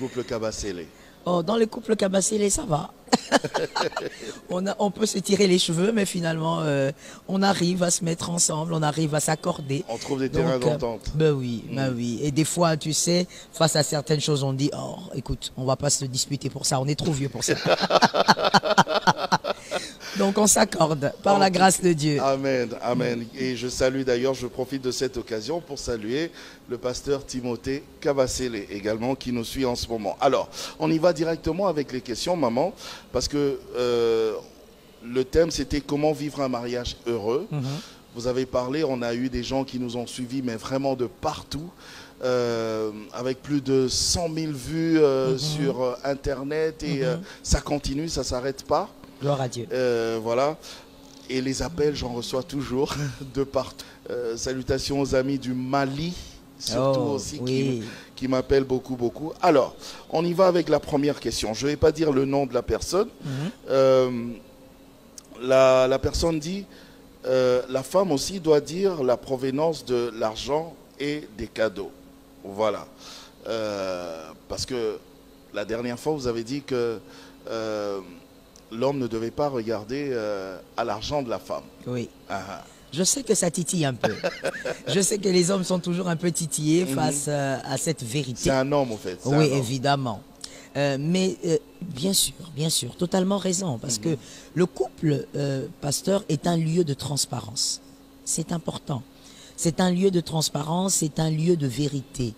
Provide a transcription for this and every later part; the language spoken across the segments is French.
couple Kabasele? Oh, dans les couples Kabasele, ça va. On peut se tirer les cheveux, mais finalement, on arrive à se mettre ensemble, on arrive à s'accorder. On trouve des terrains d'entente. Ben oui, ben oui. Et des fois, tu sais, face à certaines choses, on dit, oh, écoute, on va pas se disputer pour ça, on est trop vieux pour ça. Donc on s'accorde par la grâce de Dieu. Amen, amen. Et je salue d'ailleurs, je profite de cette occasion pour saluer le pasteur Timothée Kabasele également qui nous suit en ce moment. Alors, on y va directement avec les questions, maman, parce que le thème c'était comment vivre un mariage heureux. Vous avez parlé, on a eu des gens qui nous ont suivis, mais vraiment de partout. Avec plus de 100 000 vues sur Internet et ça continue, ça ne s'arrête pas. Gloire à Dieu. Voilà. Et les appels, j'en reçois toujours de partout. Salutations aux amis du Mali, surtout aussi, qui m'appellent beaucoup, beaucoup. Alors, on y va avec la première question. Je ne vais pas dire le nom de la personne. La personne dit, la femme aussi doit dire la provenance de l'argent et des cadeaux. Voilà. Parce que la dernière fois, vous avez dit que l'homme ne devait pas regarder à l'argent de la femme. Oui. Je sais que ça titille un peu. Je sais que les hommes sont toujours un peu titillés face à cette vérité. C'est un homme, en fait. Oui, évidemment. Mais bien sûr, totalement raison. Parce que le couple, pasteur, est un lieu de transparence. C'est important. C'est un lieu de transparence, c'est un lieu de vérité.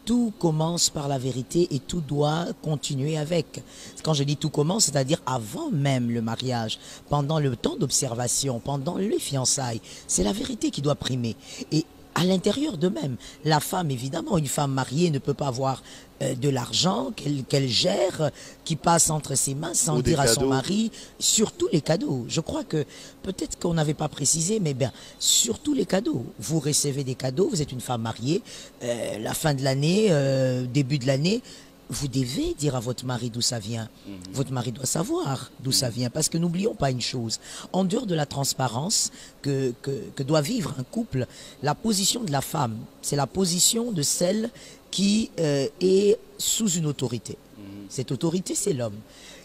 Tout commence par la vérité et tout doit continuer avec. Quand je dis tout commence, c'est-à-dire avant même le mariage, pendant le temps d'observation, pendant les fiançailles, c'est la vérité qui doit primer. Et à l'intérieur d'eux-mêmes, la femme, évidemment, une femme mariée ne peut pas avoir de l'argent qu'elle gère, qui passe entre ses mains sans dire à son mari, surtout les cadeaux. Je crois que peut-être qu'on n'avait pas précisé, mais bien, surtout les cadeaux. Vous recevez des cadeaux, vous êtes une femme mariée, la fin de l'année, début de l'année, vous devez dire à votre mari d'où ça vient. Votre mari doit savoir d'où ça vient. Parce que n'oublions pas une chose. En dehors de la transparence que doit vivre un couple, la position de la femme, c'est la position de celle qui est sous une autorité. Cette autorité, c'est l'homme.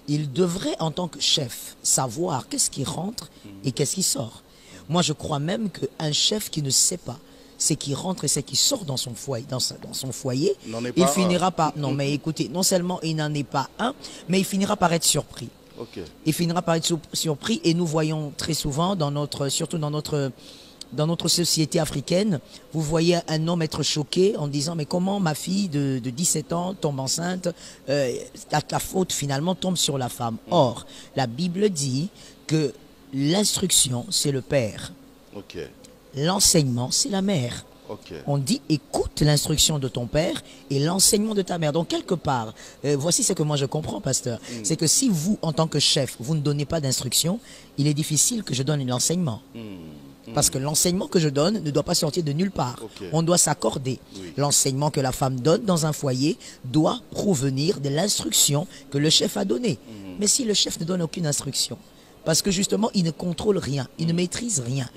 Il devrait, en tant que chef, savoir qu'est-ce qui rentre et qu'est-ce qui sort. Moi, je crois même qu'un chef qui ne sait pas c'est qui rentre et c'est qui sort dans son foyer, il finira par... Non, mais écoutez, non seulement il n'en est pas un, mais il finira par être surpris. Il finira par être surpris et nous voyons très souvent, surtout dans notre société africaine, vous voyez un homme être choqué en disant « Mais comment ma fille de 17 ans tombe enceinte la faute finalement tombe sur la femme. » Or, la Bible dit que l'instruction, c'est le père. L'enseignement, c'est la mère. On dit écoute l'instruction de ton père et l'enseignement de ta mère. Donc quelque part, voici ce que moi je comprends, pasteur. C'est que si vous, en tant que chef, vous ne donnez pas d'instruction, il est difficile que je donne l'enseignement. Parce que l'enseignement que je donne ne doit pas sortir de nulle part. On doit s'accorder. L'enseignement que la femme donne dans un foyer doit provenir de l'instruction que le chef a donnée. Mais si le chef ne donne aucune instruction, parce que justement, il ne contrôle rien, il ne maîtrise rien,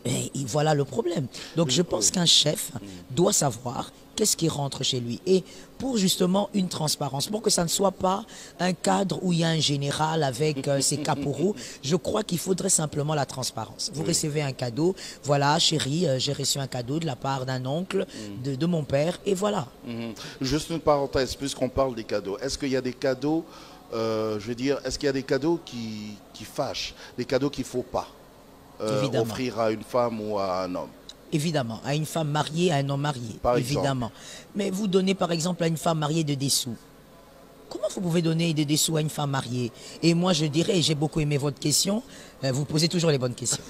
et voilà le problème. Donc je pense qu'un chef doit savoir qu'est-ce qui rentre chez lui. Et pour justement une transparence, pour que ça ne soit pas un cadre où il y a un général avec ses caporaux, je crois qu'il faudrait simplement la transparence. Vous recevez un cadeau, voilà chérie, j'ai reçu un cadeau de la part d'un oncle, de mon père, et voilà. Juste une parenthèse, puisqu'on parle des cadeaux, est-ce qu'il y a des cadeaux, je veux dire, est-ce qu'il y a des cadeaux qui fâchent, des cadeaux qu'il ne faut pas offrir à une femme ou à un homme? Évidemment, à une femme mariée, à un homme marié, évidemment. Mais vous donnez par exemple à une femme mariée des sous. Comment vous pouvez donner des sous à une femme mariée? Et moi je dirais, et j'ai beaucoup aimé votre question, vous posez toujours les bonnes questions.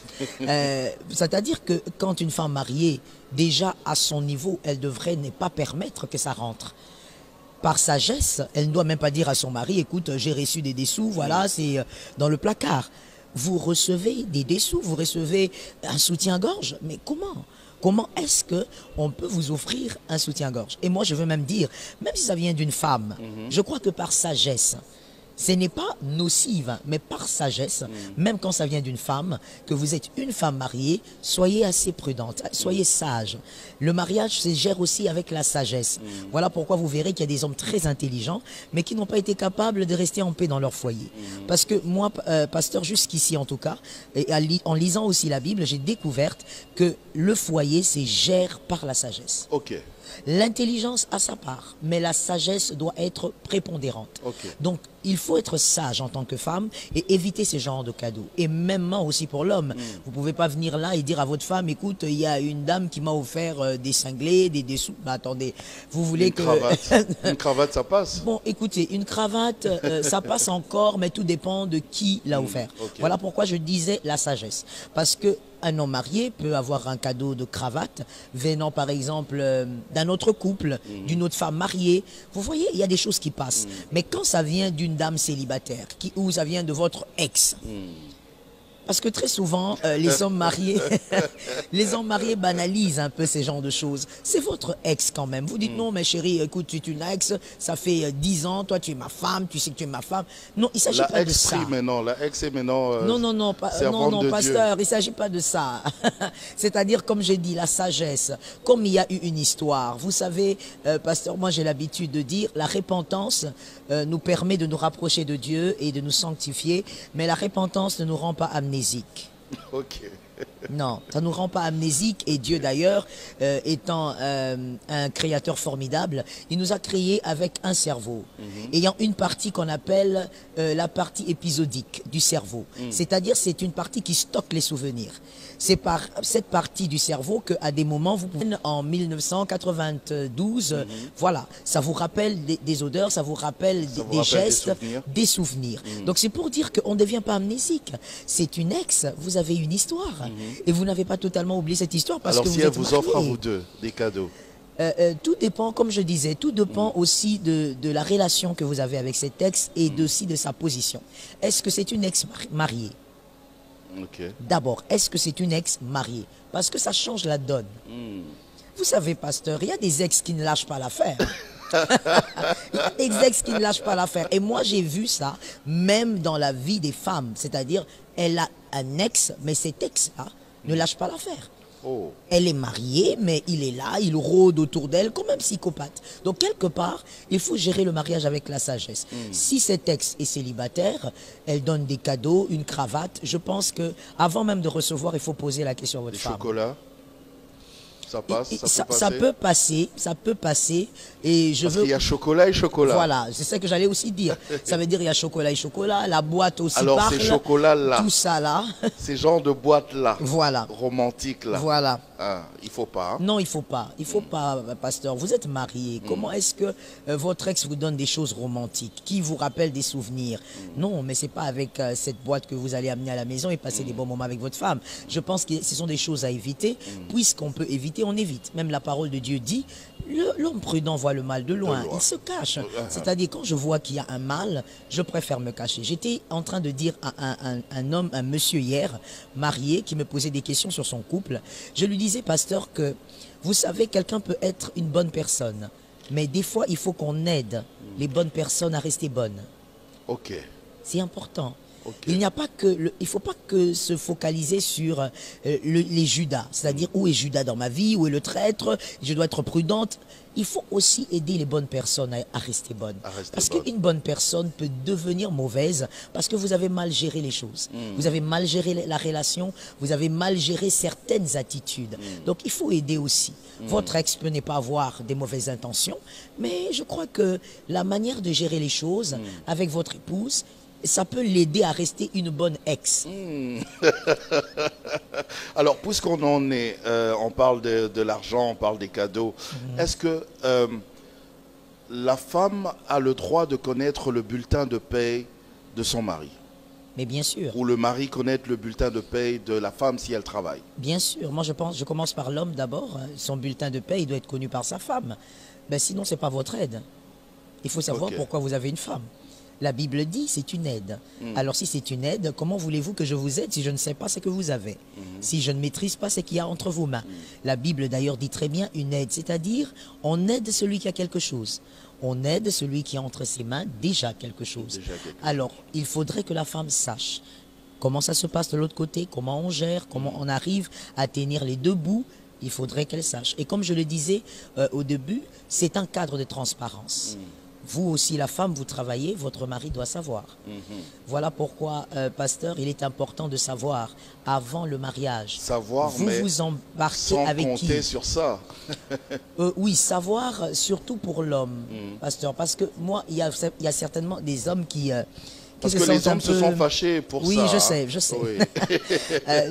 C'est-à-dire que quand une femme mariée, déjà à son niveau, elle devrait ne pas permettre que ça rentre. Par sagesse, elle ne doit même pas dire à son mari, écoute, j'ai reçu des sous, voilà, c'est dans le placard. Vous recevez des dessous, vous recevez un soutien-gorge, mais comment? Comment est-ce qu'on peut vous offrir un soutien-gorge? Et moi, je veux même dire, même si ça vient d'une femme, je crois que par sagesse, Ce n'est pas nocive, mais par sagesse, même quand ça vient d'une femme, que vous êtes une femme mariée, soyez assez prudente, soyez sage. Le mariage se gère aussi avec la sagesse. Voilà pourquoi vous verrez qu'il y a des hommes très intelligents, mais qui n'ont pas été capables de rester en paix dans leur foyer. Parce que moi, pasteur, jusqu'ici en tout cas, et en lisant aussi la Bible, j'ai découvert que le foyer se gère par la sagesse. Ok. L'intelligence a sa part, mais la sagesse doit être prépondérante. Ok. Donc, il faut être sage en tant que femme et éviter ce genre de cadeaux. Et même aussi pour l'homme. Vous ne pouvez pas venir là et dire à votre femme, écoute, il y a une dame qui m'a offert des cinglés, des dessous. Bah, attendez, vous voulez Une cravate. Une cravate, ça passe? Bon, écoutez, une cravate, ça passe encore, mais tout dépend de qui l'a offert. Ok. Voilà pourquoi je disais la sagesse. Parce que un homme marié peut avoir un cadeau de cravate venant par exemple d'un autre couple, d'une autre femme mariée. Vous voyez, il y a des choses qui passent. Mais quand ça vient d'une dame célibataire, ou ça vient de votre ex, parce que très souvent, les hommes mariés les hommes mariés banalisent un peu ces genres de choses. C'est votre ex quand même. Vous dites non, mais chérie, écoute, tu es une ex, ça fait 10 ans, toi tu es ma femme, tu sais que tu es ma femme. Non, il ne s'agit pas de ça. La ex est maintenant non, non, pasteur, il ne s'agit pas de ça. C'est-à-dire, comme j'ai dit, la sagesse, comme il y a eu une histoire. Vous savez, pasteur, moi j'ai l'habitude de dire, la repentance nous permet de nous rapprocher de Dieu et de nous sanctifier, mais la repentance ne nous rend pas amnésiques. Ok. Non, ça ne nous rend pas amnésiques et Dieu d'ailleurs, étant un créateur formidable, il nous a créés avec un cerveau, ayant une partie qu'on appelle la partie épisodique du cerveau. C'est-à-dire c'est une partie qui stocke les souvenirs. C'est par cette partie du cerveau qu'à des moments, vous pouvez, en 1992, voilà, ça vous rappelle des odeurs, ça vous rappelle des gestes, des souvenirs. Donc c'est pour dire qu'on ne devient pas amnésique. C'est une ex, vous avez une histoire. Et vous n'avez pas totalement oublié cette histoire parce que vous êtes mariés. Alors si elle vous offre à vous deux des cadeaux? Tout dépend, comme je disais, tout dépend aussi de la relation que vous avez avec cet ex et aussi de sa position. Est-ce que c'est une ex mariée? Okay. D'abord, est-ce que c'est une ex mariée? Parce que ça change la donne. Vous savez, pasteur, il y a des ex qui ne lâchent pas l'affaire. Il y a des ex qui ne lâchent pas l'affaire. Et moi, j'ai vu ça même dans la vie des femmes. C'est-à-dire, elle a un ex, mais cet ex-là ne lâche pas l'affaire. Oh. Elle est mariée, mais il est là, il rôde autour d'elle comme un psychopathe. Donc, quelque part, il faut gérer le mariage avec la sagesse. Si cet ex est célibataire, elle donne des cadeaux, une cravate. Je pense que avant même de recevoir, il faut poser la question à votre femme. Chocolat? Ça passe, ça peut passer. Et Parce qu'il y a chocolat et chocolat. Voilà, c'est ça que j'allais aussi dire. Ça veut dire il y a chocolat et chocolat, la boîte aussi alors, parle. Alors ces chocolats-là. Tout ça là. Ces genres de boîtes-là. Voilà. Romantiques-là. Voilà. Ah, il ne faut pas. Hein? Non, il ne faut pas. Il ne faut pas, pasteur. Vous êtes marié. Comment est-ce que votre ex vous donne des choses romantiques qui vous rappellent des souvenirs? Non, mais ce n'est pas avec cette boîte que vous allez amener à la maison et passer des bons moments avec votre femme. Je pense que ce sont des choses à éviter. Puisqu'on peut éviter, on évite. Même la parole de Dieu dit, l'homme prudent voit le mal de loin. Il se cache. C'est-à-dire, quand je vois qu'il y a un mal, je préfère me cacher. J'étais en train de dire à un monsieur hier, marié, qui me posait des questions sur son couple. Je lui disais, pasteur, que vous savez, quelqu'un peut être une bonne personne, mais des fois, il faut qu'on aide les bonnes personnes à rester bonnes. Ok. C'est important. Okay. Il n'y a pas que il faut pas que se focaliser sur les Judas, c'est-à-dire où est Judas dans ma vie, où est le traître, je dois être prudente. Il faut aussi aider les bonnes personnes à rester bonnes. Parce qu'une bonne personne peut devenir mauvaise parce que vous avez mal géré les choses. Vous avez mal géré la relation, vous avez mal géré certaines attitudes. Donc il faut aider aussi. Votre ex peut ne pas avoir des mauvaises intentions, mais je crois que la manière de gérer les choses avec votre épouse, ça peut l'aider à rester une bonne ex. Alors, puisqu'on en est, on parle de l'argent, on parle des cadeaux, est-ce que la femme a le droit de connaître le bulletin de paie de son mari? Mais bien sûr. Ou le mari connaître le bulletin de paie de la femme si elle travaille? Bien sûr. Moi, je commence par l'homme d'abord. Son bulletin de paie, il doit être connu par sa femme. Ben, sinon, ce n'est pas votre aide. Il faut savoir pourquoi vous avez une femme. La Bible dit c'est une aide. Alors si c'est une aide, comment voulez-vous que je vous aide si je ne sais pas ce que vous avez? Si je ne maîtrise pas ce qu'il y a entre vos mains? La Bible d'ailleurs dit très bien une aide, c'est-à-dire on aide celui qui a quelque chose. On aide celui qui a entre ses mains déjà quelque chose. Alors il faudrait que la femme sache comment ça se passe de l'autre côté, comment on gère, comment on arrive à tenir les deux bouts. Il faudrait qu'elle sache. Et comme je le disais au début, c'est un cadre de transparence. Vous aussi, la femme, vous travaillez, votre mari doit savoir. Voilà pourquoi, pasteur, il est important de savoir avant le mariage. Savoir, vous mais vous embarquez sans avec compter qui? sur ça. Oui, savoir surtout pour l'homme, pasteur. Parce que moi, il y a certainement des hommes qui Parce se que les sentent un hommes se peu- sont fâchés pour Oui, ça. je hein. sais, je sais. Oui.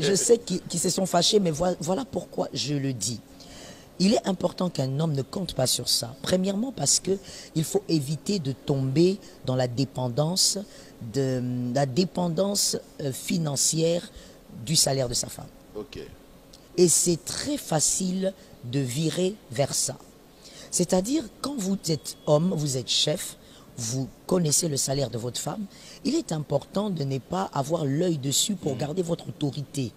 Je sais qu'ils se sont fâchés, mais voilà pourquoi je le dis. Il est important qu'un homme ne compte pas sur ça. Premièrement parce que il faut éviter de tomber dans la dépendance, financière du salaire de sa femme. Ok. Et c'est très facile de virer vers ça. C'est-à-dire, quand vous êtes homme, vous êtes chef, vous connaissez le salaire de votre femme, il est important de ne pas avoir l'œil dessus pour garder votre autorité.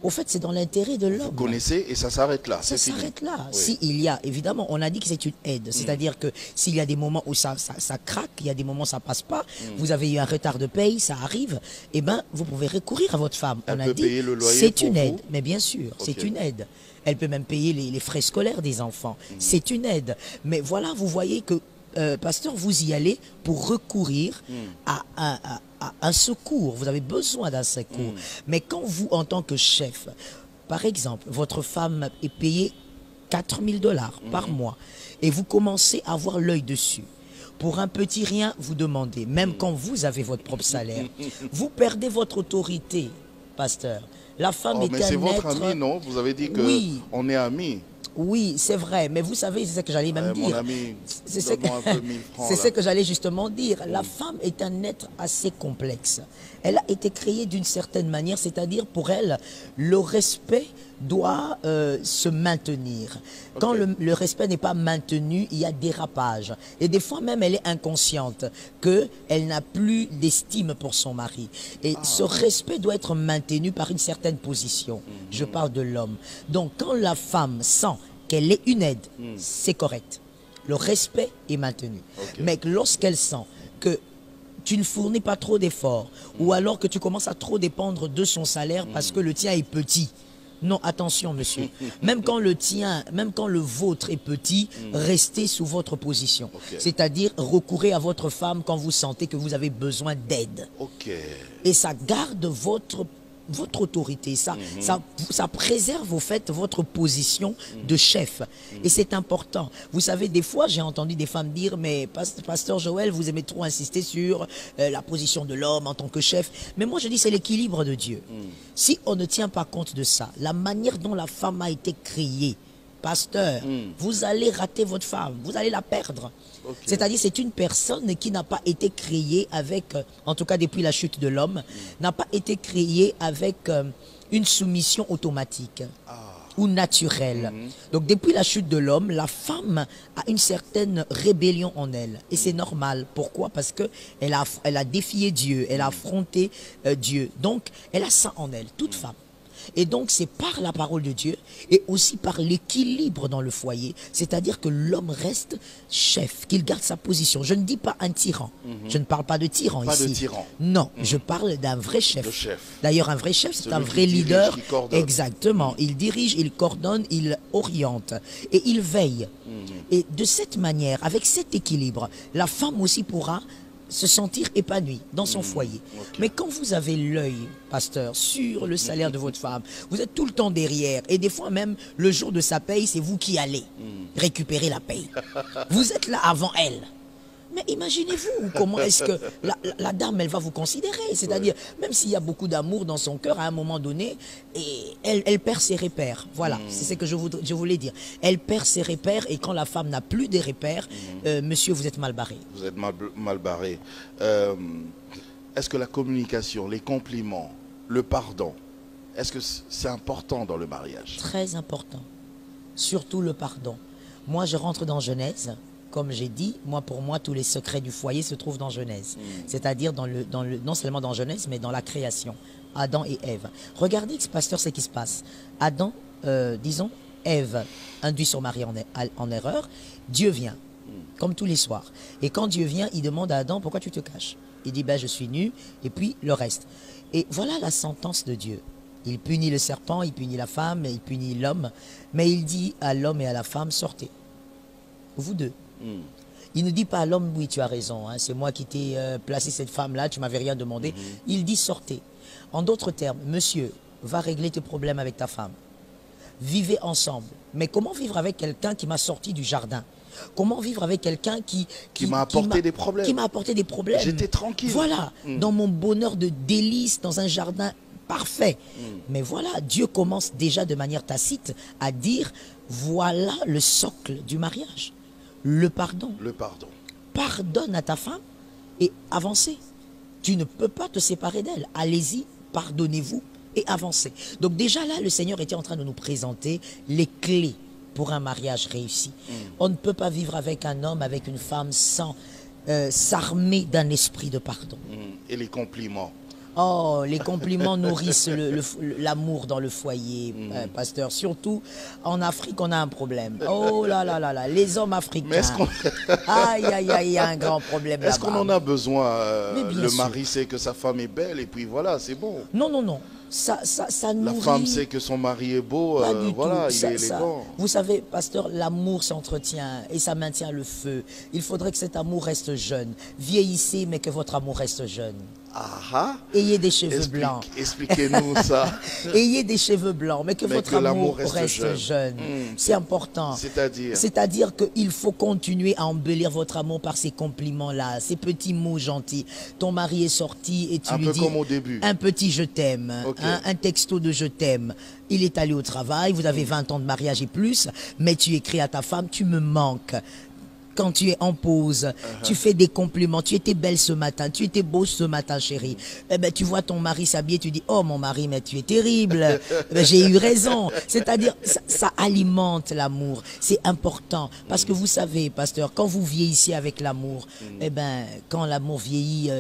Au fait, c'est dans l'intérêt de l'homme. Vous connaissez et ça s'arrête là. Ça C'est fini. s'arrête là. Oui. S'il y a, évidemment, on a dit que c'est une aide. C'est-à-dire que s'il y a des moments où ça craque, il y a des moments où ça passe pas, vous avez eu un retard de paye, ça arrive, eh ben, vous pouvez recourir à votre femme. Elle On a peut dit, payer le loyer c'est pour une vous? aide. Mais bien sûr, c'est Ok. une aide. Elle peut même payer les frais scolaires des enfants. C'est une aide. Mais voilà, vous voyez que, pasteur, vous y allez pour recourir à un secours. Vous avez besoin d'un secours. Mais quand vous, en tant que chef, par exemple, votre femme est payée 4 000 $ par mois et vous commencez à avoir l'œil dessus. Pour un petit rien, vous demandez, même quand vous avez votre propre salaire, vous perdez votre autorité, pasteur. La femme Oh, est mais c'est un votre être... ami, non? Vous avez dit que Oui. on est amis. Oui, c'est vrai, mais vous savez, c'est ce que j'allais même Mon dire. ami, C'est ce donne-moi un peu 1000 francs, c'est là. ce que j'allais justement dire. La femme est un être assez complexe. Elle a été créée d'une certaine manière, c'est-à-dire pour elle, le respect doit se maintenir. Quand le respect n'est pas maintenu, il y a dérapage. Et des fois même, elle est inconsciente qu'elle n'a plus d'estime pour son mari. Et ce respect doit être maintenu par une certaine position. Je parle de l'homme. Donc quand la femme sent qu'elle est une aide, c'est correct. Le respect est maintenu. Mais lorsqu'elle sent que tu ne fournis pas trop d'efforts, ou alors que tu commences à trop dépendre de son salaire parce que le tien est petit. Non, attention, monsieur. Même quand le tien, même quand le vôtre est petit, restez sous votre position. C'est-à-dire, recourez à votre femme quand vous sentez que vous avez besoin d'aide. Ok. Et ça garde votre autorité, ça préserve au fait votre position de chef. Et c'est important. Vous savez, des fois, j'ai entendu des femmes dire, mais pasteur Joël, vous aimez trop insister sur la position de l'homme en tant que chef. Mais moi, je dis, c'est l'équilibre de Dieu. Si on ne tient pas compte de ça, la manière dont la femme a été créée, pasteur, vous allez rater votre femme, vous allez la perdre. C'est-à-dire, c'est une personne qui n'a pas été créée avec, en tout cas depuis la chute de l'homme, n'a pas été créée avec une soumission automatique ou naturelle. Donc, depuis la chute de l'homme, la femme a une certaine rébellion en elle. Et c'est normal. Pourquoi? Parce qu'elle a défié Dieu, elle a affronté Dieu. Donc, elle a ça en elle, toute femme. Et donc, c'est par la parole de Dieu et aussi par l'équilibre dans le foyer. C'est-à-dire que l'homme reste chef, qu'il garde sa position. Je ne dis pas un tyran. Je ne parle pas de tyran Pas ici. de tyran. Non, je parle d'un vrai chef. Le chef. D'ailleurs, un vrai chef, c'est Celui un qui vrai dirige, leader. qui coordonne. Exactement. Il dirige, il coordonne, il oriente. Et il veille. Et de cette manière, avec cet équilibre, la femme aussi pourra se sentir épanouie dans son foyer. Mais quand vous avez l'œil, pasteur, sur le salaire de votre femme, vous êtes tout le temps derrière. Et des fois même, le jour de sa paye, c'est vous qui allez récupérer la paye. Vous êtes là avant elle. Mais imaginez-vous comment est-ce que la dame, elle va vous considérer. C'est-à-dire, même s'il y a beaucoup d'amour dans son cœur, à un moment donné, et elle perd ses repères. Voilà, c'est ce que je voulais dire. Elle perd ses repères et quand la femme n'a plus de repères, monsieur, vous êtes mal barré. Vous êtes mal barré. Est-ce que la communication, les compliments, le pardon, est-ce que c'est important dans le mariage? Très important. Surtout le pardon. Moi, je rentre dans Genèse comme j'ai dit, pour moi, tous les secrets du foyer se trouvent dans Genèse. C'est-à-dire non seulement dans Genèse, mais dans la création. Adam et Ève. Regardez, pasteur, ce qui se passe. Adam, disons, Ève induit son mari en erreur. Dieu vient, comme tous les soirs. Et quand Dieu vient, il demande à Adam, pourquoi tu te caches? Il dit, ben, je suis nu, et puis le reste. Et voilà la sentence de Dieu. Il punit le serpent, il punit la femme, il punit l'homme. Mais il dit à l'homme et à la femme, sortez. Vous deux. Il ne dit pas à l'homme, oui, tu as raison, hein, c'est moi qui t'ai placé cette femme-là, tu m'avais rien demandé. Il dit, sortez. En d'autres termes, monsieur, va régler tes problèmes avec ta femme. Vivez ensemble. Mais comment vivre avec quelqu'un qui m'a sorti du jardin? Comment vivre avec quelqu'un qui m'a apporté des problèmes? Qui m'a apporté des problèmes. J'étais tranquille. Voilà, dans mon bonheur de délices, dans un jardin parfait. Mais voilà, Dieu commence déjà de manière tacite à dire, voilà le socle du mariage. Le pardon. Le pardon. Pardonne à ta femme et avancez. Tu ne peux pas te séparer d'elle. Allez-y, pardonnez-vous et avancez. Donc déjà là, le Seigneur était en train de nous présenter les clés pour un mariage réussi. On ne peut pas vivre avec un homme, avec une femme sans s'armer d'un esprit de pardon. Et les compliments. Oh, les compliments nourrissent l'amour dans le foyer, pasteur. Surtout en Afrique, on a un problème. Oh là là là là, les hommes africains. Aïe, aïe, aïe, il y a un grand problème là-bas. Est-ce qu'on en a besoin? Le sûr. mari sait que sa femme est belle et puis voilà, c'est bon. Non, non, non. Ça nourrit. La femme sait que son mari est beau, voilà, il est élégant. Vous savez, pasteur, l'amour s'entretient et ça maintient le feu. Il faudrait que cet amour reste jeune. Vieillissez, mais que votre amour reste jeune. Ah, ayez des cheveux blancs. Expliquez-nous ça. Ayez des cheveux blancs, mais que votre amour reste jeune. C'est important. C'est-à-dire qu'il faut continuer à embellir votre amour par ces compliments-là, ces petits mots gentils. Ton mari est sorti et tu lui dis comme au début. Un petit je t'aime, un texto de je t'aime. Il est allé au travail, vous avez 20 ans de mariage et plus, mais tu écris à ta femme, tu me manques. Quand tu es en pause, tu fais des compliments. Tu étais belle ce matin, tu étais beau ce matin, chérie. Eh ben, tu vois ton mari s'habiller, tu dis, oh mon mari, mais tu es terrible. Ben, j'ai eu raison. C'est-à-dire, ça alimente l'amour. C'est important. Parce que vous savez, pasteur, quand vous vieillissez avec l'amour, eh ben, quand l'amour vieillit,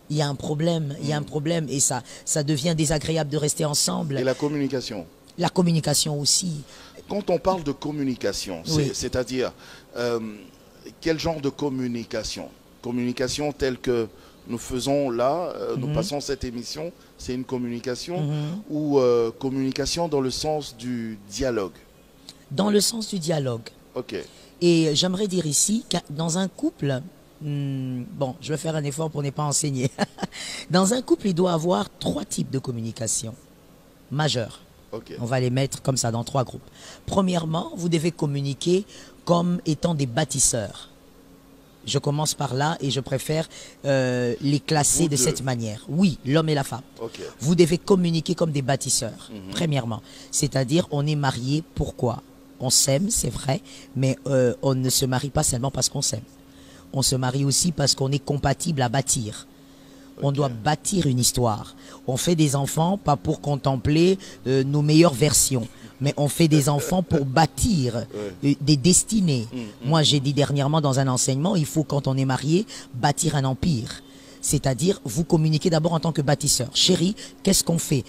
il y a un problème. Il y a un problème et ça devient désagréable de rester ensemble. Et la communication? La communication aussi. Quand on parle de communication, c'est-à-dire... quel genre de communication? Communication telle que nous faisons là, nous passons cette émission, c'est une communication ou communication dans le sens du dialogue? Dans le sens du dialogue. Ok. Et j'aimerais dire ici que dans un couple, bon, je vais faire un effort pour ne pas enseigner. Dans un couple, il doit y avoir 3 types de communication majeures. Okay. On va les mettre comme ça dans 3 groupes. Premièrement, vous devez communiquer comme étant des bâtisseurs. Je commence par là et je préfère les classer de cette manière. Oui, l'homme et la femme. Okay. Vous devez communiquer comme des bâtisseurs, premièrement. C'est-à-dire, on est mariés, pourquoi? On s'aime, c'est vrai, mais on ne se marie pas seulement parce qu'on s'aime. On se marie aussi parce qu'on est compatible à bâtir. On doit bâtir une histoire. On fait des enfants pas pour contempler nos meilleures versions, mais on fait des enfants pour bâtir des destinées. Moi, j'ai dit dernièrement dans un enseignement, il faut, quand on est marié, bâtir un empire. C'est-à-dire, vous communiquez d'abord en tant que bâtisseur. Chérie, qu'est-ce qu'on fait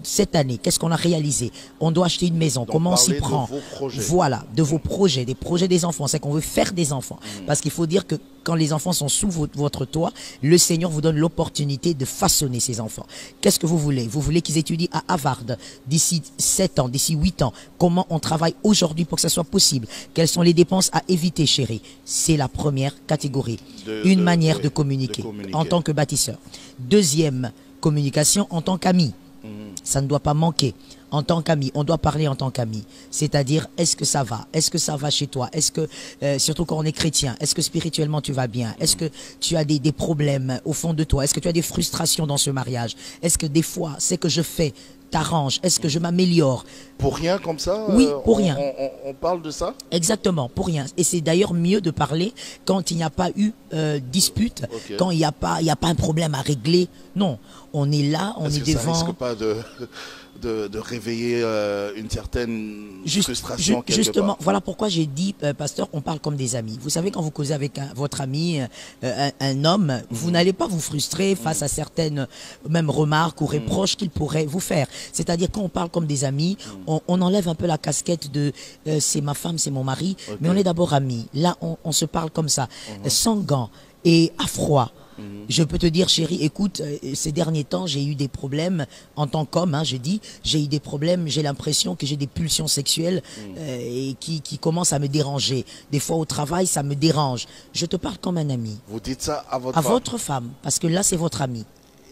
cette année? Qu'est-ce qu'on a réalisé? On doit acheter une maison. Comment on s'y prend? Voilà, de vos projets, des projets des enfants. C'est qu'on veut faire des enfants. Parce qu'il faut dire que quand les enfants sont sous votre toit, le Seigneur vous donne l'opportunité de façonner ces enfants. Qu'est-ce que vous voulez? Vous voulez qu'ils étudient à Harvard d'ici 7 ans, d'ici 8 ans. Comment on travaille aujourd'hui pour que ça soit possible? Quelles sont les dépenses à éviter, chérie? C'est la première catégorie. Une manière de communiquer en tant que bâtisseur. Deuxième communication en tant qu'ami. Ça ne doit pas manquer. En tant qu'ami, on doit parler en tant qu'ami. C'est-à-dire, est-ce que ça va? Est-ce que ça va chez toi? Est-ce que, surtout quand on est chrétien, est-ce que spirituellement tu vas bien? Est-ce que tu as des problèmes au fond de toi? Est-ce que tu as des frustrations dans ce mariage? Est-ce que des fois, ce que je fais t'arrange? Est-ce que je m'améliore? Pour rien comme ça? Oui, pour rien. On parle de ça? Exactement, pour rien. Et c'est d'ailleurs mieux de parler quand il n'y a pas eu dispute, quand il n'y a pas un problème à régler. Non, on est là, on est devant. Ça risque pas de réveiller une certaine frustration quelque justement, part. voilà pourquoi j'ai dit, pasteur, on parle comme des amis. Vous savez, quand vous causez avec votre ami, un homme, vous n'allez pas vous frustrer face à certaines même remarques ou reproches qu'il pourrait vous faire. C'est-à-dire, quand on parle comme des amis, on enlève un peu la casquette de c'est ma femme, c'est mon mari, mais on est d'abord amis. Là, on se parle comme ça, sans gants et à froid. Je peux te dire, chérie, écoute, ces derniers temps, j'ai eu des problèmes en tant qu'homme, je dis, j'ai eu des problèmes, j'ai l'impression que j'ai des pulsions sexuelles et qui commencent à me déranger. Des fois au travail, ça me dérange. Je te parle comme un ami. Vous dites ça à votre À femme. votre femme, parce que là, c'est votre ami.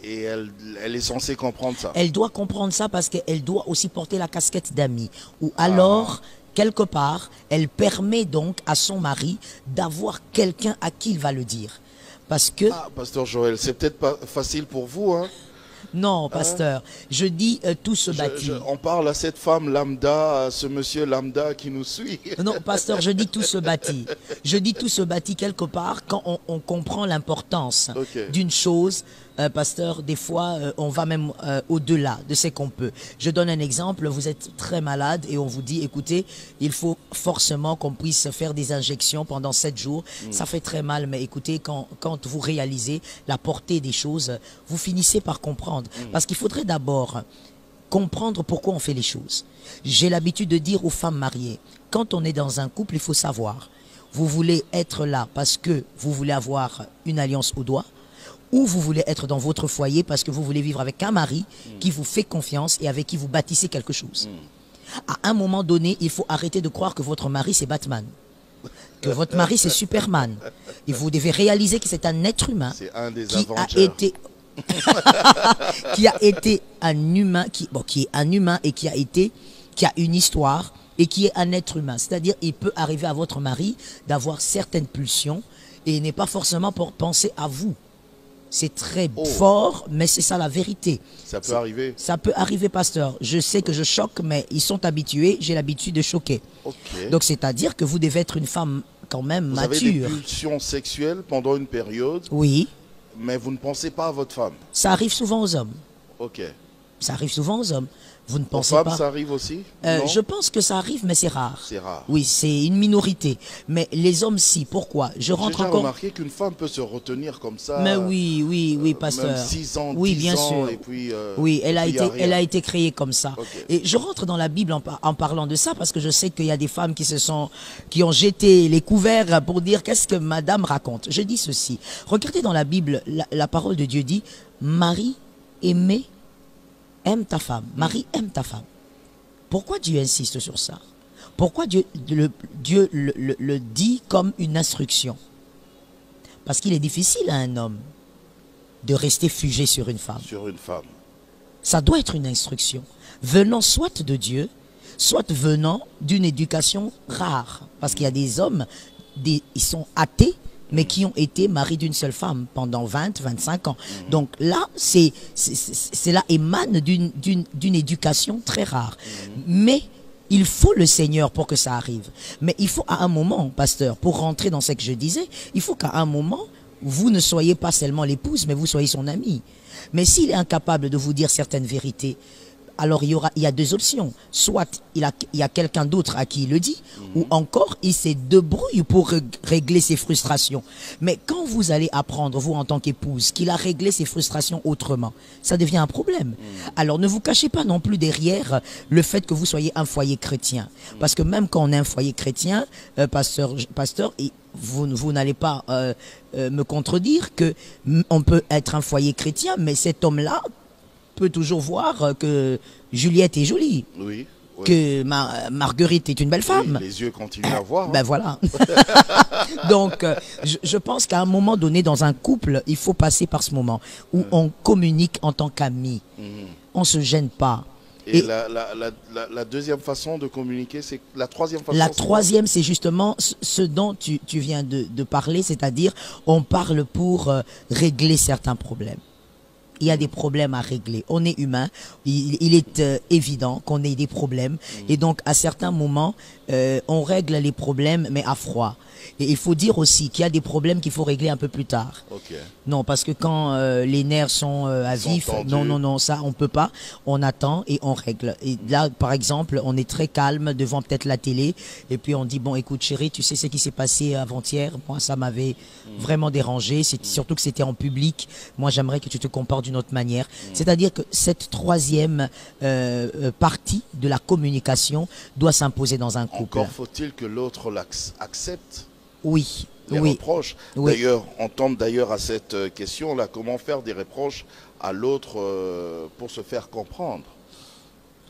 Et elle est censée comprendre ça. Elle doit comprendre ça parce qu'elle doit aussi porter la casquette d'ami. Ou alors, quelque part, elle permet donc à son mari d'avoir quelqu'un à qui il va le dire. Parce que... Pasteur Joël, c'est peut-être pas facile pour vous, hein? Non, pasteur, je dis tout se bâtit. On parle à cette femme lambda, à ce monsieur lambda qui nous suit. Non, pasteur, je dis tout se bâtit. Je dis tout se bâtit quelque part quand on comprend l'importance d'une chose. Pasteur, des fois, on va même au-delà de ce qu'on peut. Je donne un exemple. Vous êtes très malade et on vous dit, écoutez, il faut forcément qu'on puisse faire des injections pendant 7 jours. Ça fait très mal, mais écoutez, quand vous réalisez la portée des choses, vous finissez par comprendre. Parce qu'il faudrait d'abord comprendre pourquoi on fait les choses. J'ai l'habitude de dire aux femmes mariées, quand on est dans un couple, il faut savoir. Vous voulez être là parce que vous voulez avoir une alliance au doigt, ou vous voulez être dans votre foyer parce que vous voulez vivre avec un mari qui vous fait confiance et avec qui vous bâtissez quelque chose. À un moment donné, il faut arrêter de croire que votre mari c'est Batman, que votre mari c'est Superman. Et vous devez réaliser que c'est un être humain qui a été un humain, qui est un humain et qui a une histoire et qui est un être humain. C'est-à-dire, il peut arriver à votre mari d'avoir certaines pulsions et il n'est pas forcément pour penser à vous. C'est très fort, mais c'est ça la vérité. Ça peut arriver. Ça peut arriver, pasteur. Je sais que je choque, mais ils sont habitués. J'ai l'habitude de choquer. Donc, c'est-à-dire que vous devez être une femme quand même mature. Vous avez des pulsions sexuelles pendant une période. Oui. Mais vous ne pensez pas à votre femme. Ça arrive souvent aux hommes. Ok. Ça arrive souvent aux hommes. Vous ne pensez pas. Aux femmes, ça arrive aussi? Je pense que ça arrive, mais c'est rare. C'est rare. Oui, c'est une minorité. Mais les hommes, si. Pourquoi? Je rentre encore. J'ai remarqué qu'une femme peut se retenir comme ça. Mais oui, pasteur. Même 6 ans, oui, 10 bien ans, sûr. Et puis, oui, elle a été créée comme ça. Et je rentre dans la Bible en parlant de ça parce que je sais qu'il y a des femmes qui ont jeté les couverts pour dire qu'est-ce que madame raconte. Je dis ceci. Regardez dans la Bible, la parole de Dieu dit, Marie, aime ta femme. Marie, aime ta femme. Pourquoi Dieu insiste sur ça? Pourquoi Dieu le dit comme une instruction? Parce qu'il est difficile à un homme de rester figé sur une femme. Sur une femme. Ça doit être une instruction. Venant soit de Dieu, soit venant d'une éducation rare. Parce qu'il y a des hommes, ils sont athées, mais qui ont été maris d'une seule femme pendant 20, 25 ans. Donc là, cela émane d'une éducation très rare. Mais il faut le Seigneur pour que ça arrive. Mais il faut à un moment, pasteur, pour rentrer dans ce que je disais, il faut qu'à un moment, vous ne soyez pas seulement l'épouse, mais vous soyez son ami. Mais s'il est incapable de vous dire certaines vérités, alors il y a 2 options. Soit il y a quelqu'un d'autre à qui il le dit, ou encore il se débrouille pour régler ses frustrations. Mais quand vous allez apprendre, vous en tant qu'épouse, qu'il a réglé ses frustrations autrement, ça devient un problème. Alors ne vous cachez pas non plus derrière le fait que vous soyez un foyer chrétien. Parce que même quand on est un foyer chrétien, pasteur, vous n'allez pas me contredire que on peut être un foyer chrétien, mais cet homme-là peut toujours voir que Juliette est jolie, que Marguerite est une belle femme. Oui, les yeux continuent à voir. Ben voilà. Donc, je pense qu'à un moment donné, dans un couple, il faut passer par ce moment où on communique en tant qu'amis. On ne se gêne pas. Et la deuxième façon de communiquer, c'est la troisième façon. La troisième, c'est justement ce dont tu viens de parler, c'est-à-dire on parle pour régler certains problèmes. Il y a des problèmes à régler. On est humain. Il est évident qu'on ait des problèmes. Et donc, à certains moments, on règle les problèmes, mais à froid. Et il faut dire aussi qu'il y a des problèmes qu'il faut régler un peu plus tard. Ok. Non, parce que quand les nerfs sont à vif, non, ça, on peut pas. On attend et on règle. Et là, par exemple, on est très calme devant peut-être la télé. Et puis, on dit, bon, écoute, chérie, tu sais ce qui s'est passé avant-hier? Moi, ça m'avait vraiment dérangé. Surtout que c'était en public. Moi, j'aimerais que tu te comportes d'une autre manière. C'est-à-dire que cette troisième partie de la communication doit s'imposer dans un couple. Encore faut-il que l'autre l'accepte. Oui. Les reproches. Oui. D'ailleurs, on tombe d'ailleurs à cette question-là. Comment faire des reproches à l'autre pour se faire comprendre?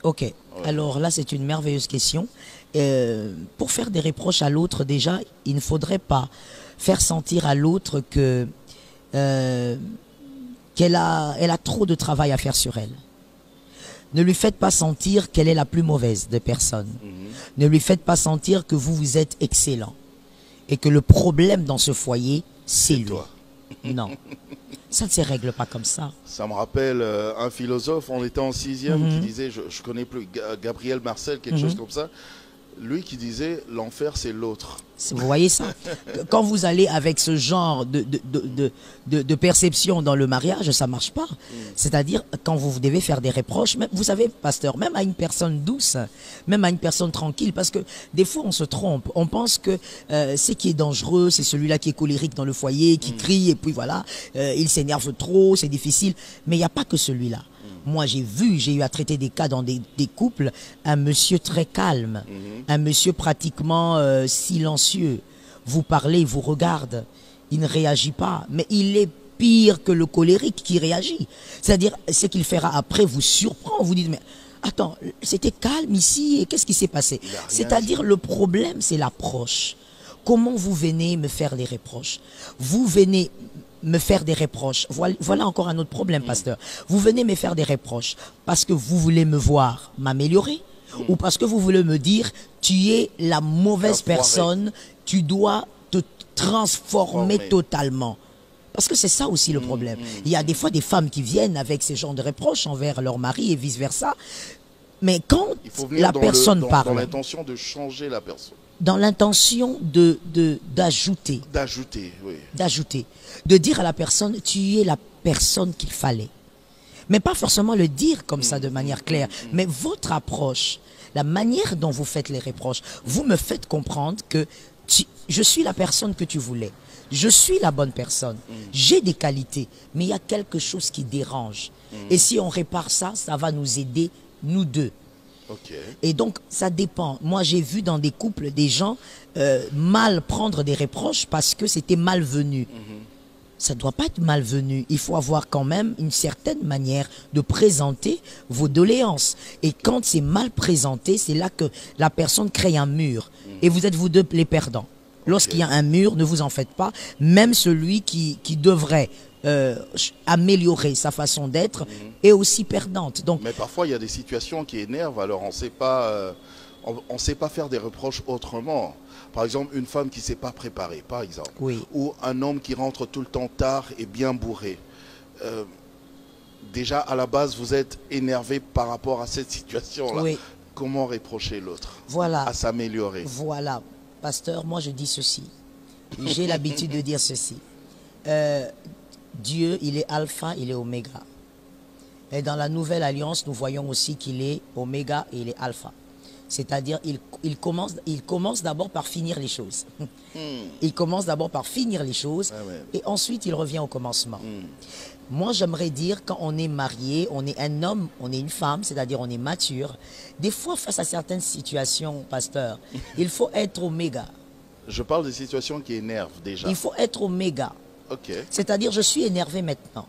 Ok. Ouais. Alors là, c'est une merveilleuse question. Pour faire des reproches à l'autre, déjà, il ne faudrait pas faire sentir à l'autre que qu'elle a trop de travail à faire sur elle. Ne lui faites pas sentir qu'elle est la plus mauvaise des personnes. Ne lui faites pas sentir que vous êtes excellent. Et que le problème dans ce foyer, c'est lui. Toi. Non. Ça ne se règle pas comme ça. Ça me rappelle un philosophe, on était en sixième, qui disait, je connais plus, Gabriel Marcel, quelque chose comme ça. Lui qui disait, l'enfer c'est l'autre. Vous voyez ça? Quand vous allez avec ce genre de perception dans le mariage, ça marche pas. C'est-à-dire, quand vous devez faire des reproches, même, vous savez, pasteur, même à une personne douce, même à une personne tranquille, parce que des fois on se trompe. On pense que ce qui est dangereux, c'est celui-là qui est colérique dans le foyer, qui crie, et puis voilà, il s'énerve trop, c'est difficile. Mais il n'y a pas que celui-là. Moi, j'ai eu à traiter des cas dans des couples, un monsieur très calme, un monsieur pratiquement silencieux. Vous parlez, il vous regarde, il ne réagit pas, mais il est pire que le colérique qui réagit. C'est-à-dire, ce qu'il fera après vous surprend, vous dites, mais attends, c'était calme ici, et qu'est-ce qui s'est passé? C'est-à-dire, le problème, c'est l'approche. Comment vous venez me faire des reproches? Vous venez me faire des reproches. Voilà encore un autre problème, pasteur. Vous venez me faire des reproches parce que vous voulez me voir m'améliorer ou parce que vous voulez me dire tu es la mauvaise personne, tu dois te transformer totalement. Parce que c'est ça aussi le problème. Il y a des fois des femmes qui viennent avec ces genres de reproches envers leur mari et vice-versa. Mais quand la personne parle... Dans l'intention de changer la personne. Dans l'intention d'ajouter. D'ajouter, oui. D'ajouter. De dire à la personne, tu es la personne qu'il fallait. Mais pas forcément le dire comme ça de manière claire. Mais votre approche, la manière dont vous faites les reproches, vous me faites comprendre que je suis la personne que tu voulais. Je suis la bonne personne. J'ai des qualités. Mais il y a quelque chose qui dérange. Et si on répare ça, ça va nous aider, nous deux. Okay. Et donc, ça dépend. Moi, j'ai vu dans des couples des gens mal prendre des reproches parce que c'était malvenu. Ça ne doit pas être malvenu. Il faut avoir quand même une certaine manière de présenter vos doléances. Et quand c'est mal présenté, c'est là que la personne crée un mur. Et vous êtes vous deux les perdants. Lorsqu'il y a un mur, ne vous en faites pas. Même celui qui devrait améliorer sa façon d'être est aussi perdante. Donc, mais parfois, il y a des situations qui énervent, alors on ne sait pas faire des reproches autrement. Par exemple, une femme qui ne s'est pas préparée, par exemple. Oui. Ou un homme qui rentre tout le temps tard et bien bourré. Déjà, à la base, vous êtes énervé par rapport à cette situation-là. Oui. Comment reprocher l'autre à s'améliorer? Voilà. Pasteur, moi je dis ceci. J'ai l'habitude de dire ceci. Dieu, il est alpha, il est oméga. Et dans la nouvelle alliance, nous voyons aussi qu'il est oméga et il est alpha. C'est-à-dire, il commence d'abord par finir les choses. Il commence d'abord par finir les choses et ensuite il revient au commencement. Moi, j'aimerais dire, quand on est marié, on est un homme, on est une femme, c'est-à-dire on est mature. Des fois, face à certaines situations, pasteur, il faut être oméga. Je parle des situations qui énervent déjà. Il faut être oméga. Okay. C'est-à-dire, je suis énervé maintenant.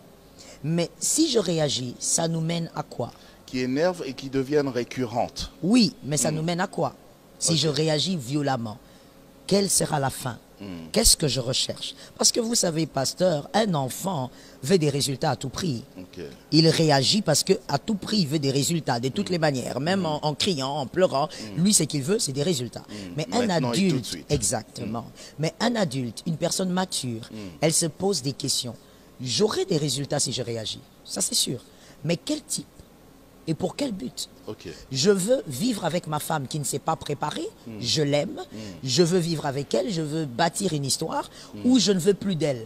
Mais si je réagis, ça nous mène à quoi? Qui énervent et qui deviennent récurrentes. Oui, mais ça nous mène à quoi? Si je réagis violemment, quelle sera la fin? Qu'est-ce que je recherche? Parce que vous savez, pasteur, un enfant veut des résultats à tout prix. Il réagit parce qu'à tout prix, il veut des résultats, de toutes les manières, même en criant, en pleurant. Lui, ce qu'il veut, c'est des résultats. Mais un adulte, exactement. Mais un adulte, une personne mature, elle se pose des questions. j'aurai des résultats si je réagis. Ça, c'est sûr. Mais quel type? Et pour quel but? Je veux vivre avec ma femme qui ne s'est pas préparée, je l'aime, je veux vivre avec elle, je veux bâtir une histoire, ou je ne veux plus d'elle.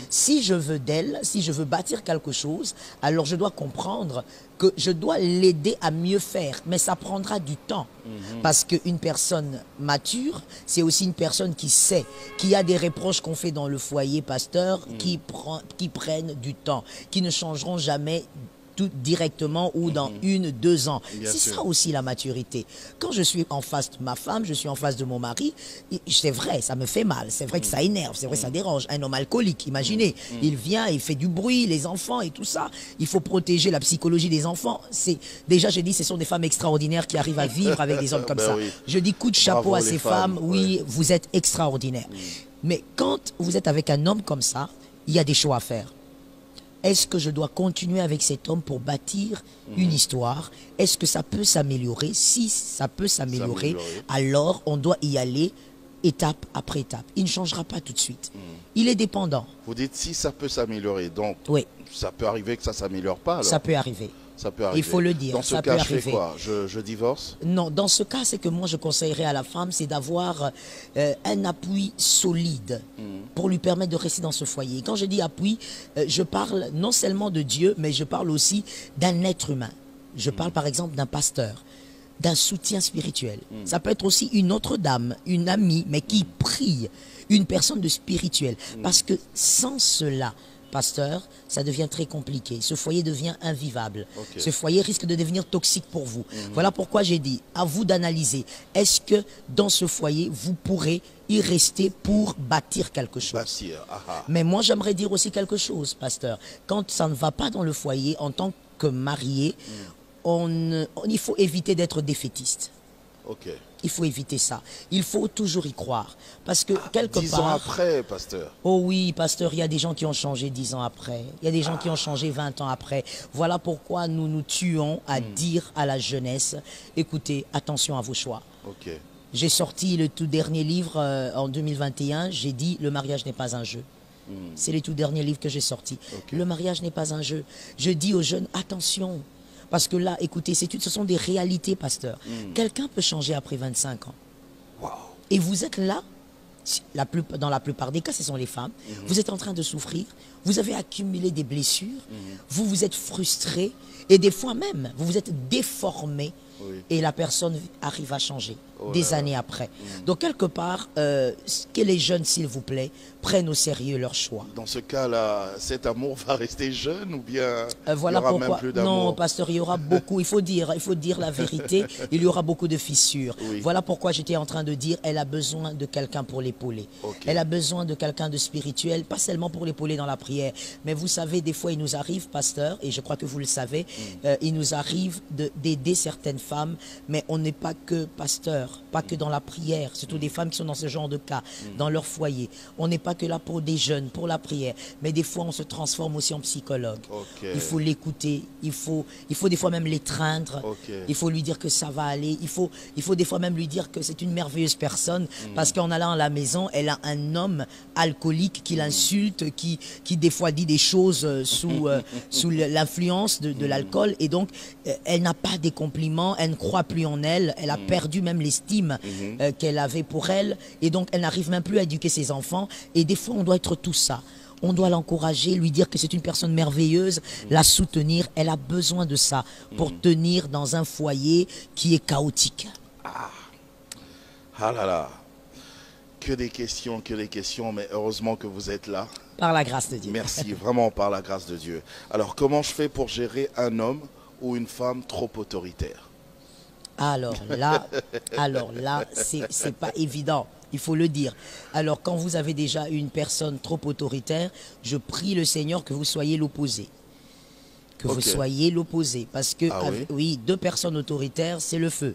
Si je veux d'elle, si je veux bâtir quelque chose, alors je dois comprendre que je dois l'aider à mieux faire. Mais ça prendra du temps. Parce qu'une personne mature, c'est aussi une personne qui sait, qui a des reproches qu'on fait dans le foyer, pasteur, qui prennent du temps, qui ne changeront jamais tout directement ou dans 1-2 ans. C'est ça aussi la maturité. Quand je suis en face de ma femme, je suis en face de mon mari, c'est vrai, ça me fait mal, c'est vrai que ça énerve, c'est vrai que ça dérange. Un homme alcoolique, imaginez, il vient, il fait du bruit, les enfants et tout ça. Il faut protéger la psychologie des enfants. Déjà, j'ai dit, ce sont des femmes extraordinaires qui arrivent à vivre avec des hommes comme ça. Oui. Je dis coup de chapeau à ces femmes, oui, vous êtes extraordinaires. Mais quand vous êtes avec un homme comme ça, il y a des choix à faire. Est-ce que je dois continuer avec cet homme pour bâtir une histoire? Est-ce que ça peut s'améliorer? Si ça peut s'améliorer, alors on doit y aller étape après étape. Il ne changera pas tout de suite. Il est dépendant. Vous dites si ça peut s'améliorer, donc ça peut arriver que ça ne s'améliore pas alors? Ça peut arriver. Ça peut arriver. Il faut le dire. Dans ce cas, je fais quoi? Je divorce? Non, dans ce cas, c'est que moi, je conseillerais à la femme, c'est d'avoir un appui solide pour lui permettre de rester dans ce foyer. Quand je dis appui, je parle non seulement de Dieu, mais je parle aussi d'un être humain. Je parle par exemple d'un pasteur, d'un soutien spirituel. Ça peut être aussi une autre dame, une amie, mais qui prie, une personne de spirituel. Parce que sans cela, pasteur, ça devient très compliqué. Ce foyer devient invivable. Ce foyer risque de devenir toxique pour vous. Voilà pourquoi j'ai dit, à vous d'analyser. Est-ce que dans ce foyer, vous pourrez y rester pour bâtir quelque chose? Mais moi, j'aimerais dire aussi quelque chose, pasteur. Quand ça ne va pas dans le foyer, en tant que marié, il faut éviter d'être défaitiste. Il faut éviter ça. Il faut toujours y croire. Parce que quelque part... 10 ans après, pasteur. Oh oui, pasteur, il y a des gens qui ont changé 10 ans après. Il y a des gens qui ont changé 20 ans après. Voilà pourquoi nous nous tuons à dire à la jeunesse, écoutez, attention à vos choix. J'ai sorti le tout dernier livre en 2021. J'ai dit, le mariage n'est pas un jeu. C'est le tout dernier livre que j'ai sorti. Le mariage n'est pas un jeu. Je dis aux jeunes, attention. Parce que là, écoutez, ce sont des réalités, pasteur. Quelqu'un peut changer après 25 ans. Et vous êtes là, dans la plupart des cas, ce sont les femmes. Vous êtes en train de souffrir. Vous avez accumulé des blessures. Vous vous êtes frustré. Et des fois même, vous vous êtes déformé. Et la personne arrive à changer des années après. Donc, quelque part, que les jeunes, s'il vous plaît, prennent au sérieux leur choix. Dans ce cas-là, cet amour va rester jeune ou bien voilà il y aura pourquoi. même plus d'amour? Non, pasteur, il y aura beaucoup, il faut dire la vérité, il y aura beaucoup de fissures. Voilà pourquoi j'étais en train de dire, elle a besoin de quelqu'un pour l'épauler. Elle a besoin de quelqu'un de spirituel, pas seulement pour l'épauler dans la prière. Mais vous savez, des fois, il nous arrive, pasteur, et je crois que vous le savez, il nous arrive d'aider certaines femmes, mais on n'est pas que pasteur, pas que dans la prière, surtout des femmes qui sont dans ce genre de cas, dans leur foyer. On n'est pas que là pour des jeunes, pour la prière, mais des fois on se transforme aussi en psychologue. Il faut l'écouter, il faut des fois même l'étreindre, il faut lui dire que ça va aller, il faut des fois même lui dire que c'est une merveilleuse personne, parce qu'en allant à la maison, elle a un homme alcoolique qui l'insulte, qui des fois dit des choses sous l'influence de l'alcool, et donc elle n'a pas des compliments, elle ne croit plus en elle, elle a perdu même l'estime qu'elle avait pour elle, et donc elle n'arrive même plus à éduquer ses enfants. Et des fois on doit être tout ça, on doit l'encourager, lui dire que c'est une personne merveilleuse, la soutenir. Elle a besoin de ça pour tenir dans un foyer qui est chaotique. Ah là là, que des questions, mais heureusement que vous êtes là. Par la grâce de Dieu. Merci, vraiment par la grâce de Dieu. Alors comment je fais pour gérer un homme ou une femme trop autoritaire? Alors là, c'est pas évident, il faut le dire. Alors quand vous avez déjà une personne trop autoritaire, je prie le Seigneur que vous soyez l'opposé. Que vous soyez l'opposé. Parce que, oui, 2 personnes autoritaires, c'est le feu.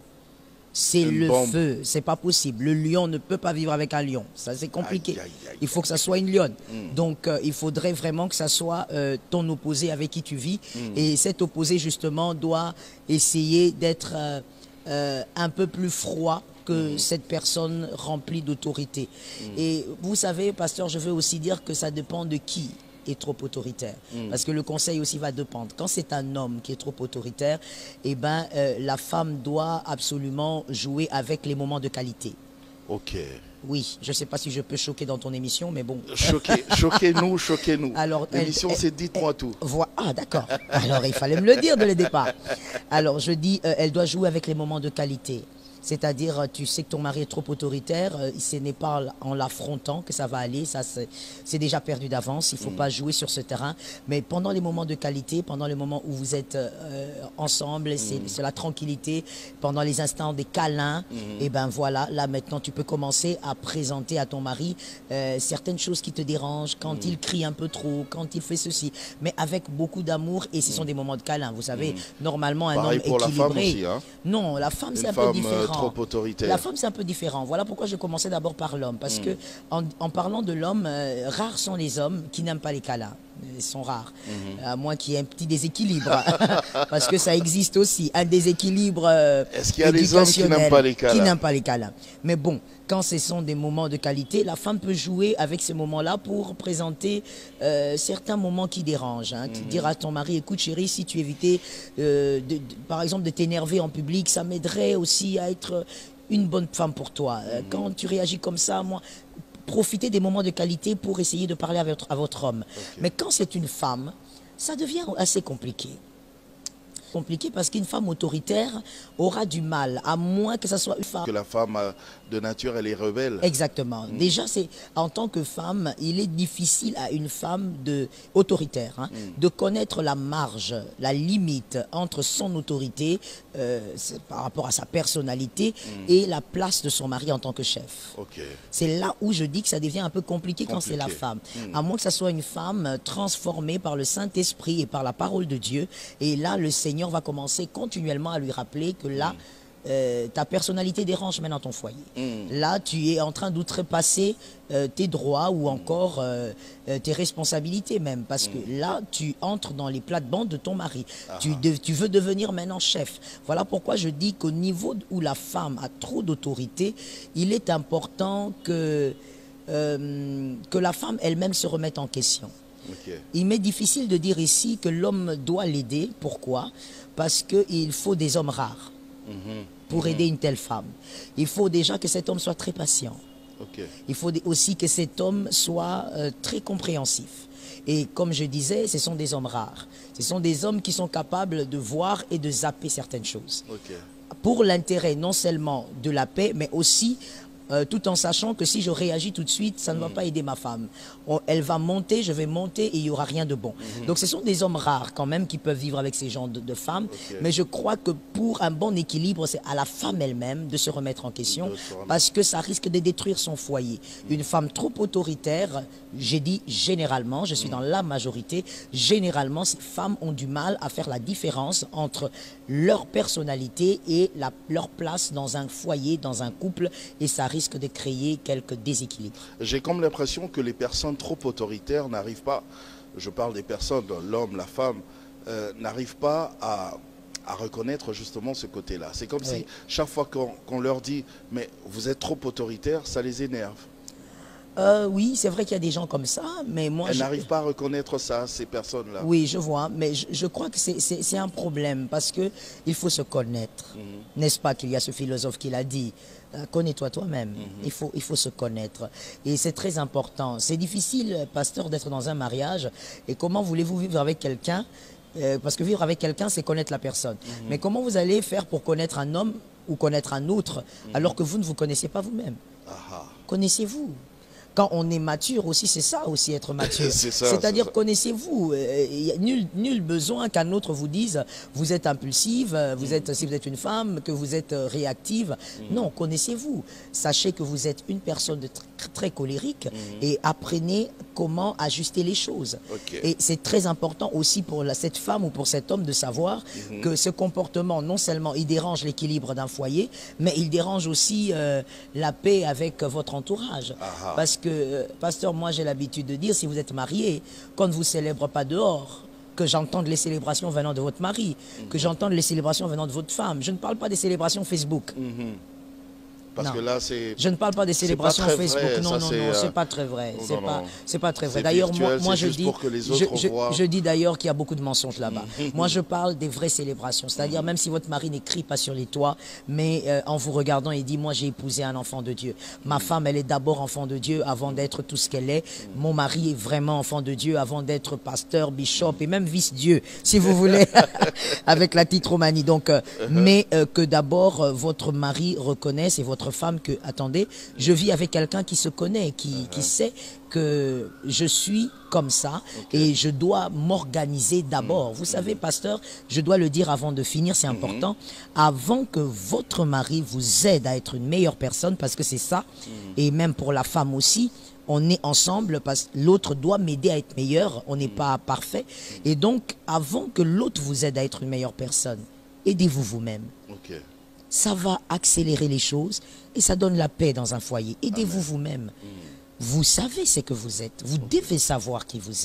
C'est le feu, c'est pas possible. Le lion ne peut pas vivre avec un lion, ça c'est compliqué. Il faut que ça soit une lionne. Donc il faudrait vraiment que ça soit ton opposé avec qui tu vis. Et cet opposé justement doit essayer d'être un peu plus froid que cette personne remplie d'autorité. Et vous savez, pasteur, je veux aussi dire que ça dépend de qui. est trop autoritaire. Parce que le conseil aussi va dépendre. Quand c'est un homme qui est trop autoritaire, eh ben, la femme doit absolument jouer avec les moments de qualité. Ok. Oui, je ne sais pas si je peux choquer dans ton émission, mais bon. Choquez-nous, choquez-nous. Alors, l'émission, c'est dites-moi tout. Ah, d'accord. Alors, il fallait me le dire dès le départ. Alors, je dis, elle doit jouer avec les moments de qualité. C'est-à-dire, tu sais que ton mari est trop autoritaire, ce n'est pas en l'affrontant que ça va aller, ça c'est déjà perdu d'avance, il ne faut pas jouer sur ce terrain. Mais pendant les moments de qualité, pendant les moments où vous êtes ensemble, c'est la tranquillité, pendant les instants des câlins, et ben voilà, là maintenant tu peux commencer à présenter à ton mari certaines choses qui te dérangent, quand il crie un peu trop, quand il fait ceci, mais avec beaucoup d'amour, et ce sont des moments de câlin. Vous savez, normalement un Pareil homme pour équilibré... la femme aussi, hein. Non, la femme c'est un peu différent. Trop autoritaire. La femme, c'est un peu différent. Voilà pourquoi je commençais d'abord par l'homme. Parce que en parlant de l'homme, rares sont les hommes qui n'aiment pas les câlins. Ils sont rares. À moins qu'il y ait un petit déséquilibre. Parce que ça existe aussi. Un déséquilibre Est-ce qu'il y a des hommes qui n'aiment pas les câlins? Qui n'aiment pas les câlins. Mais bon, quand ce sont des moments de qualité, la femme peut jouer avec ces moments-là pour présenter certains moments qui dérangent. Hein. Dire à ton mari, écoute chérie, si tu évitais par exemple de t'énerver en public, ça m'aiderait aussi à être une bonne femme pour toi. Quand tu réagis comme ça, moi, profitez des moments de qualité pour essayer de parler à votre homme. Okay. Mais quand c'est une femme, ça devient assez compliqué. Compliqué parce qu'une femme autoritaire aura du mal, à moins que ça soit une femme. Que la femme de nature, elle est rebelle. Exactement. Déjà, c'est en tant que femme, il est difficile à une femme autoritaire de connaître la marge, la limite entre son autorité par rapport à sa personnalité et la place de son mari en tant que chef. Okay. C'est là où je dis que ça devient un peu compliqué quand c'est la femme. À moins que ça soit une femme transformée par le Saint-Esprit et par la parole de Dieu. Et là, le Seigneur va commencer continuellement à lui rappeler que là, ta personnalité dérange maintenant ton foyer. Là, tu es en train d'outrepasser tes droits ou encore tes responsabilités même. Parce que là, tu entres dans les plates-bandes de ton mari. Tu veux devenir maintenant chef. Voilà pourquoi je dis qu'au niveau où la femme a trop d'autorité, il est important que la femme elle-même se remette en question. Okay. Il m'est difficile de dire ici que l'homme doit l'aider. Pourquoi? Parce qu'il faut des hommes rares pour aider une telle femme. Il faut déjà que cet homme soit très patient. Okay. Il faut aussi que cet homme soit très compréhensif. Et comme je disais, ce sont des hommes rares. Ce sont des hommes qui sont capables de voir et de zapper certaines choses. Okay. Pour l'intérêt non seulement de la paix, mais aussi tout en sachant que si je réagis tout de suite, ça ne va pas aider ma femme. Elle va monter, je vais monter et il n'y aura rien de bon. Donc ce sont des hommes rares quand même qui peuvent vivre avec ces genres de femmes. Okay. Mais je crois que pour un bon équilibre, c'est à la femme elle-même de se remettre en question parce que ça risque de détruire son foyer. Une femme trop autoritaire, j'ai dit généralement, je suis dans la majorité, généralement ces femmes ont du mal à faire la différence entre leur personnalité et leur place dans un foyer, dans un couple, et ça risque de créer quelques déséquilibres. J'ai comme l'impression que les personnes trop autoritaires n'arrivent pas, je parle des personnes, l'homme, la femme, n'arrivent pas à reconnaître justement ce côté-là. C'est comme si chaque fois qu'on leur dit « mais vous êtes trop autoritaire », ça les énerve. Oui, c'est vrai qu'il y a des gens comme ça, mais moi... Elles n'arrivent pas à reconnaître ça, ces personnes-là. Oui, je vois, mais je crois que c'est un problème parce qu'il faut se connaître. N'est-ce pas qu'il y a ce philosophe qui l'a dit? Connais-toi toi-même, il faut se connaître. Et c'est très important. C'est difficile, pasteur, d'être dans un mariage. Et comment voulez-vous vivre avec quelqu'un? Parce que vivre avec quelqu'un, c'est connaître la personne. Mais comment vous allez faire pour connaître un homme ou connaître un autre alors que vous ne vous connaissez pas vous-même? Connaissez-vous. Quand on est mature aussi, c'est ça aussi être mature. C'est-à-dire connaissez-vous. Nul besoin qu'un autre vous dise vous êtes impulsive, si vous êtes une femme, que vous êtes réactive. Non, connaissez-vous. Sachez que vous êtes une personne très colérique et apprenez comment ajuster les choses. Et c'est très important aussi pour cette femme ou pour cet homme de savoir que ce comportement, non seulement il dérange l'équilibre d'un foyer, mais il dérange aussi la paix avec votre entourage. Parce que, pasteur, moi j'ai l'habitude de dire, si vous êtes marié, qu'on ne vous célèbre pas dehors, que j'entende les célébrations venant de votre mari, que j'entende les célébrations venant de votre femme. Je ne parle pas des célébrations Facebook. Parce Non. que là, c'est... Je ne parle pas des célébrations très Facebook. vrai, non, ça, c'est pas très vrai. C'est pas très vrai. C'est D'ailleurs, virtuel, moi c'est je juste dis, pour que les autres voient. je dis d'ailleurs qu'il y a beaucoup de mensonges là-bas. Moi, je parle des vraies célébrations. C'est-à-dire, même si votre mari n'écrit pas sur les toits, mais en vous regardant, il dit, moi, j'ai épousé un enfant de Dieu. Ma femme, elle est d'abord enfant de Dieu avant d'être tout ce qu'elle est. Mon mari est vraiment enfant de Dieu avant d'être pasteur, bishop et même vice-dieu, si vous voulez, avec la titromanie. Donc, mais que d'abord, votre mari reconnaisse et votre femme que, attendez, je vis avec quelqu'un qui se connaît, qui sait que je suis comme ça et je dois m'organiser d'abord. Vous savez, pasteur, je dois le dire avant de finir, c'est important, avant que votre mari vous aide à être une meilleure personne, parce que c'est ça, et même pour la femme aussi, on est ensemble parce que l'autre doit m'aider à être meilleur, on n'est pas parfait. Et donc, avant que l'autre vous aide à être une meilleure personne, aidez-vous vous-même. Ça va accélérer les choses et ça donne la paix dans un foyer. Aidez-vous vous-même. Vous savez ce que vous êtes. Vous devez savoir qui vous êtes.